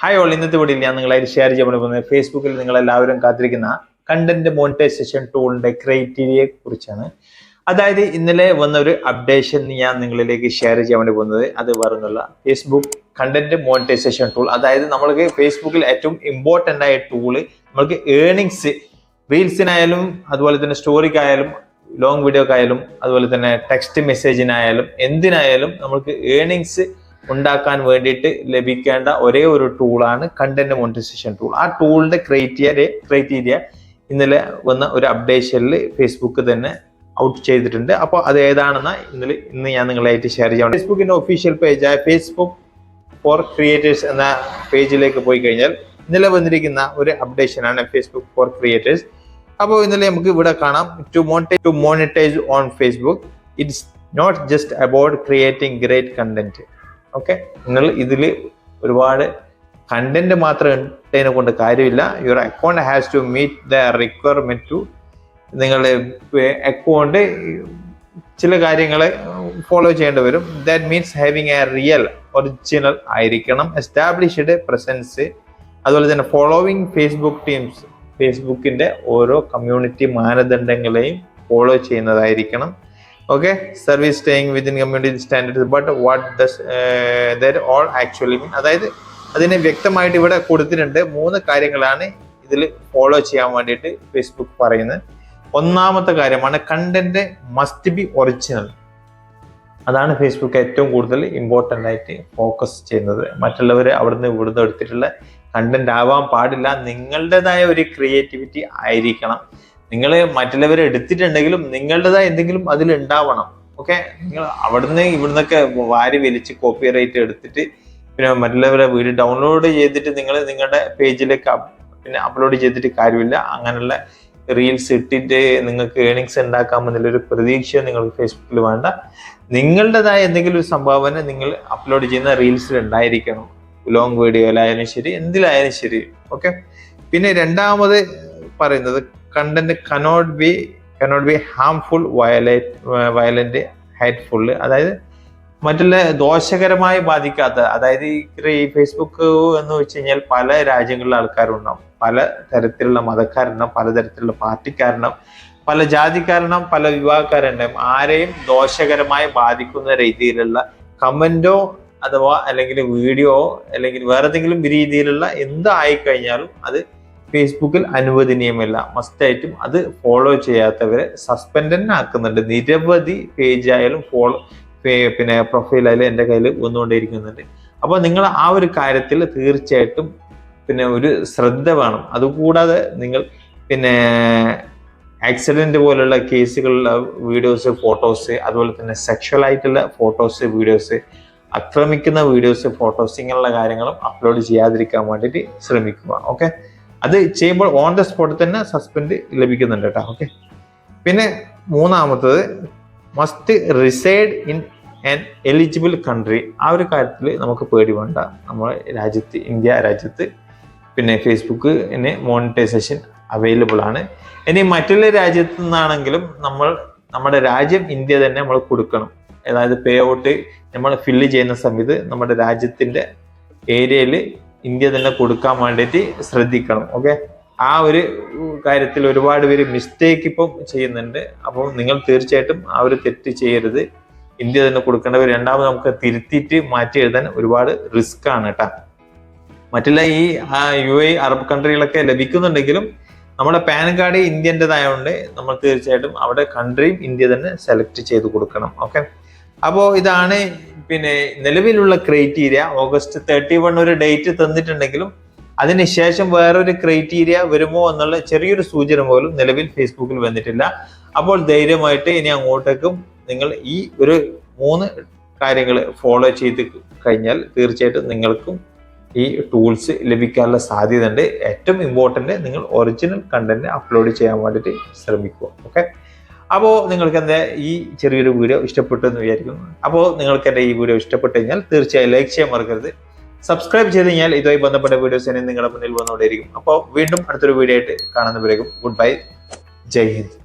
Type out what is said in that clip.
Hi all, ഇന്നത്തെ വീഡിയോയിൽ ഞാൻ നിങ്ങളായിട്ട് ഷെയർ ചെയ്യാൻ പോകുന്നത് ഫേസ്ബുക്കിൽ നിങ്ങളെല്ലാവരും കാത്തിരിക്കുന്ന കണ്ടന്റ് മോണിറ്റൈസേഷൻ ടൂളിന്റെ ക്രൈറ്റീരിയയെ കുറിച്ചാണ്. അതായത് ഇന്നലെ വന്ന ഒരു അപ്ഡേഷൻ ഞാൻ നിങ്ങളിലേക്ക് ഷെയർ ചെയ്യാൻ വേണ്ടി പോകുന്നത് അത് വേറൊന്നുമല്ല, ഫേസ്ബുക്ക് കണ്ടന്റ് മോണിറ്റൈസേഷൻ ടൂൾ. അതായത് നമ്മൾക്ക് ഫേസ്ബുക്കിൽ ഏറ്റവും ഇമ്പോർട്ടൻ്റ് ആയ ടൂള് നമ്മൾക്ക് ഏണിങ്സ്, റീൽസിനായാലും അതുപോലെ തന്നെ സ്റ്റോറിക്കായാലും ലോങ് വീഡിയോക്കായാലും അതുപോലെ തന്നെ ടെക്സ്റ്റ് മെസ്സേജിനായാലും എന്തിനായാലും നമ്മൾക്ക് ഏണിങ്സ് ഉണ്ടാക്കാൻ വേണ്ടിയിട്ട് ലഭിക്കേണ്ട ഒരേ ഒരു ടൂളാണ് കണ്ടന്റ് മോണിറ്റൈസേഷൻ ടൂൾ. ആ ടൂളിന്റെ ക്രൈറ്റീരിയ ഇന്നലെ വന്ന ഒരു അപ്ഡേഷനിൽ ഫേസ്ബുക്ക് തന്നെ ഔട്ട് ചെയ്തിട്ടുണ്ട്. അപ്പോൾ അത് ഏതാണെന്ന് ഇന്ന് ഞാൻ നിങ്ങളായിട്ട് ഷെയർ ചെയ്യാം. ഫേസ്ബുക്കിന്റെ ഒഫീഷ്യൽ പേജായ ഫേസ്ബുക്ക് ഫോർ ക്രിയേറ്റേഴ്സ് എന്ന പേജിലേക്ക് പോയി കഴിഞ്ഞാൽ ഇന്നലെ വന്നിരിക്കുന്ന ഒരു അപ്ഡേഷനാണ് ഫേസ്ബുക്ക് ഫോർ ക്രിയേറ്റേഴ്സ്. അപ്പോൾ ഇന്നലെ നമുക്ക് ഇവിടെ കാണാം, to monetise on Facebook it's not just about creating great content. Okay, നിങ്ങൾ ഇതിൽ ഒരുപാട് കണ്ടന്റ് മാത്രം ഇട്ടതിനെ കൊണ്ട് കാര്യമില്ല. Your account has to meet the requirement to, നിങ്ങളുടെ അക്കൗണ്ട് ചില കാര്യങ്ങൾ ഫോളോ ചെയ്യേണ്ടി വരും. That means having a real original ആയിരിക്കണം, എസ്റ്റാബ്ലിഷ്ഡ് പ്രസൻസ്, അതുപോലെ തന്നെ ഫോളോവിങ് ഫേസ്ബുക്ക് ടീംസ്, ഫേസ്ബുക്കിന്റെ ഓരോ കമ്മ്യൂണിറ്റി മാനദണ്ഡങ്ങളെയും ഫോളോ ചെയ്യുന്നതായിരിക്കണം. Okay, service staying within community standards, but what does that all actually mean? അതായത് അതിനെ വ്യക്തമായിട്ട് ഇവിടെ കൊടുത്തിട്ടുണ്ട്. 3 കാര്യങ്ങളാണ് ഇതിൽ ഫോളോ ചെയ്യാൻ വേണ്ടിയിട്ട് ഫേസ്ബുക്ക് പറയുന്നത്. ഒന്നാമത്തെ കാര്യമാണ് കണ്ടന്റ് മസ്റ്റ് ബി ഒറിജിനൽ. അതാണ് ഫേസ്ബുക്ക് ഏറ്റവും കൂടുതൽ ഇമ്പോർട്ടൻ്റ് ആയിട്ട് ഫോക്കസ് ചെയ്യുന്നത്. മറ്റുള്ളവർ അവിടുന്ന് ഇവിടുന്ന് എടുത്തിട്ടുള്ള കണ്ടന്റ് ആവാൻ പാടില്ല, നിങ്ങളുടേതായ ഒരു ക്രിയേറ്റിവിറ്റി ആയിരിക്കണം. നിങ്ങൾ മറ്റുള്ളവരെ എടുത്തിട്ടുണ്ടെങ്കിലും നിങ്ങളുടേതായ എന്തെങ്കിലും അതിൽ ഉണ്ടാവണം. ഓക്കെ, നിങ്ങൾ അവിടുന്ന് ഇവിടുന്നൊക്കെ വാരി വലിച്ച് കോപ്പി റൈറ്റ് എടുത്തിട്ട് പിന്നെ മറ്റുള്ളവരെ വീഡിയോ ഡൗൺലോഡ് ചെയ്തിട്ട് നിങ്ങൾ നിങ്ങളുടെ പേജിലേക്ക് പിന്നെ അപ്ലോഡ് ചെയ്തിട്ട് കാര്യമില്ല. അങ്ങനെയുള്ള റീൽസ് ഇട്ടിട്ട് നിങ്ങൾക്ക് ഏണിങ്സ് ഉണ്ടാക്കാമെന്നുള്ളൊരു പ്രതീക്ഷ നിങ്ങൾക്ക് ഫേസ്ബുക്കിൽ വേണ്ട. നിങ്ങളുടേതായ എന്തെങ്കിലും ഒരു സംഭാവന നിങ്ങൾ അപ്ലോഡ് ചെയ്യുന്ന റീൽസിൽ ഉണ്ടായിരിക്കണം. ലോങ് വീഡിയോയിലായാലും ശരി, എന്തിലായാലും ശരി. ഓക്കെ, പിന്നെ രണ്ടാമത് പറയുന്നത് content cannot be harmful, violent, hateful. അതായത് മറ്റുള്ള ദോഷകരമായി ബാധിക്കാത്ത, അതായത് ഈ ഫേസ്ബുക്ക് എന്ന് വെച്ച് കഴിഞ്ഞാൽ പല രാജ്യങ്ങളിലെ ആൾക്കാരുണ്ടാവും, പല തരത്തിലുള്ള മതക്കാരുണ്ടാവും, പലതരത്തിലുള്ള പാർട്ടിക്കാരുണ്ടാവും, പല ജാതിക്കാരുണ്ടാവും, പല വിഭാഗക്കാരുണ്ടാവും. ആരെയും ദോഷകരമായി ബാധിക്കുന്ന രീതിയിലുള്ള കമന്റോ അഥവാ അല്ലെങ്കിൽ വീഡിയോ അല്ലെങ്കിൽ വേറെ ഏതെങ്കിലും രീതിയിലുള്ള എന്തായിക്കഴിഞ്ഞാലും അത് ഫേസ്ബുക്കിൽ അനുവദനീയമല്ല. മസ്റ്റായിട്ടും അത് ഫോളോ ചെയ്യാത്തവരെ സസ്പെൻഡ് ആക്കുന്നുണ്ട്. നിരവധി പേജ് ആയാലും പിന്നെ പ്രൊഫൈലായാലും എൻ്റെ കയ്യിൽ വന്നുകൊണ്ടേയിരിക്കുന്നുണ്ട്. അപ്പോൾ നിങ്ങൾ ആ ഒരു കാര്യത്തിൽ തീർച്ചയായിട്ടും പിന്നെ ഒരു ശ്രദ്ധ വേണം. അതുകൂടാതെ നിങ്ങൾ പിന്നെ ആക്സിഡന്റ് പോലുള്ള കേസുകളിലുള്ള വീഡിയോസ്, ഫോട്ടോസ്, അതുപോലെ തന്നെ സെക്ഷൽ ആയിട്ടുള്ള ഫോട്ടോസ്, വീഡിയോസ്, ആക്രമിക്കുന്ന വീഡിയോസ്, ഫോട്ടോസ്, ഇങ്ങനെയുള്ള കാര്യങ്ങളും അപ്ലോഡ് ചെയ്യാതിരിക്കാൻ വേണ്ടിയിട്ട് ശ്രമിക്കുക. ഓക്കെ, അത് ചെയ്യുമ്പോൾ ഓൺ ദ സ്പോട്ട് തന്നെ സസ്പെൻഡ് ലഭിക്കുന്നുണ്ട് കേട്ടോ. ഓക്കെ, പിന്നെ മൂന്നാമത്തത് must reside in an eligible country. ആ ഒരു കാര്യത്തിൽ നമുക്ക് പേടി വേണ്ട. നമ്മുടെ രാജ്യത്ത്, ഇന്ത്യ രാജ്യത്ത് പിന്നെ ഫേസ്ബുക്കിന് മോണിറ്റൈസേഷൻ അവൈലബിൾ ആണ്. ഇനി മറ്റുള്ള രാജ്യത്തു നിന്നാണെങ്കിലും നമ്മുടെ രാജ്യം ഇന്ത്യ തന്നെ നമ്മൾ കൊടുക്കണം. അതായത് പേ ഔട്ട് നമ്മൾ ഫില്ല് ചെയ്യുന്ന സമയത്ത് നമ്മുടെ രാജ്യത്തിൻ്റെ ഏരിയയിൽ ഇന്ത്യ തന്നെ കൊടുക്കാൻ വേണ്ടിയിട്ട് ശ്രദ്ധിക്കണം. ഓക്കെ, ആ ഒരു കാര്യത്തിൽ ഒരുപാട് പേര് മിസ്റ്റേക്ക് ഇപ്പം ചെയ്യുന്നുണ്ട്. അപ്പോൾ നിങ്ങൾ തീർച്ചയായിട്ടും ആ ഒരു തെറ്റ് ചെയ്യരുത്. ഇന്ത്യ തന്നെ കൊടുക്കേണ്ടവർ. രണ്ടാമത് നമുക്ക് തിരുത്തിയിട്ട് മാറ്റി എഴുതാൻ ഒരുപാട് റിസ്ക് ആണ് കേട്ടോ. മറ്റുള്ള ഈ UAE അറബ് കൺട്രികളൊക്കെ ലഭിക്കുന്നുണ്ടെങ്കിലും നമ്മുടെ പാൻ കാർഡ് ഇന്ത്യൻ്റെതായതുകൊണ്ട് നമ്മൾ തീർച്ചയായിട്ടും അവിടെ കൺട്രിയും ഇന്ത്യ തന്നെ സെലക്ട് ചെയ്ത് കൊടുക്കണം. ഓക്കെ, അപ്പോൾ ഇതാണ് പിന്നെ നിലവിലുള്ള ക്രൈറ്റീരിയ. ഓഗസ്റ്റ് 31 ഒരു ഡേറ്റ് തന്നിട്ടുണ്ടെങ്കിലും അതിനുശേഷം വേറൊരു ക്രൈറ്റീരിയ വരുമോ എന്നുള്ള ചെറിയൊരു സൂചന പോലും നിലവിൽ ഫേസ്ബുക്കിൽ വന്നിട്ടില്ല. അപ്പോൾ ധൈര്യമായിട്ട് ഇനി അങ്ങോട്ടേക്കും നിങ്ങൾ ഈ ഒരു 3 കാര്യങ്ങൾ ഫോളോ ചെയ്ത് കഴിഞ്ഞാൽ തീർച്ചയായിട്ടും നിങ്ങൾക്കും ഈ ടൂൾസ് ലഭിക്കാനുള്ള സാധ്യത ഉണ്ട്. ഏറ്റവും ഇമ്പോർട്ടൻ്റ്, നിങ്ങൾ ഒറിജിനൽ കണ്ടന്റ് അപ്ലോഡ് ചെയ്യാൻ വേണ്ടിയിട്ട് ശ്രമിക്കുക. ഓക്കെ, അപ്പോൾ നിങ്ങൾക്ക് എൻ്റെ ഈ ചെറിയൊരു വീഡിയോ ഇഷ്ടപ്പെട്ടു എന്ന് വിചാരിക്കുന്നു. അപ്പോൾ നിങ്ങൾക്ക് എൻ്റെ ഈ വീഡിയോ ഇഷ്ടപ്പെട്ടു കഴിഞ്ഞാൽ തീർച്ചയായും ലൈക്ക് ചെയ്യാൻ മറക്കരുത്. സബ്സ്ക്രൈബ് ചെയ്ത് കഴിഞ്ഞാൽ ഇതുമായി ബന്ധപ്പെട്ട വീഡിയോസ് ഇനി നിങ്ങളുടെ മുന്നിൽ വന്നുകൊണ്ടേയിരിക്കും. അപ്പോൾ വീണ്ടും അടുത്തൊരു വീഡിയോ ആയിട്ട് കാണുന്നവരേക്കും ഗുഡ് ബൈ, ജയ് ഹിന്ദ്.